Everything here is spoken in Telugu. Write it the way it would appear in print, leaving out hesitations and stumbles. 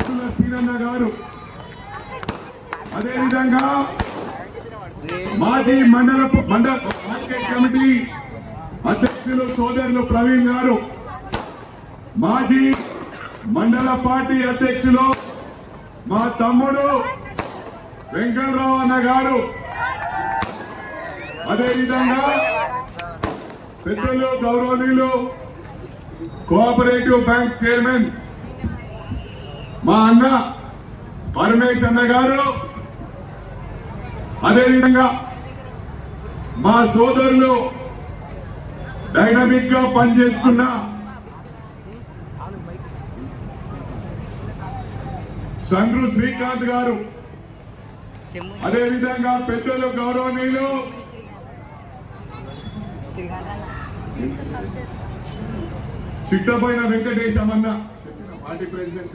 సీనన్న గారు, అదేవిధంగా మాజీ మండల మార్కెట్ కమిటీ అధ్యక్షులు సోదరులు ప్రవీణ్ గారు, మాజీ మండల పార్టీ అధ్యక్షులు మా తమ్ముడు వెంకటరావు అన్న గారు, అదేవిధంగా పెద్దలు గౌరవనీయులు కోఆపరేటివ్ బ్యాంక్ చైర్మన్ మా అన్న పరమేశ్ అన్న గారు, అదేవిధంగా మా సోదరులు డైనమిక్ గా పనిచేస్తున్న సండ్రు శ్రీకాంత్ గారు, అదేవిధంగా పెద్దలు గౌరవనీయులు చిట్టపైన వెంకటేశమన్న పార్టీ ప్రెసిడెంట్.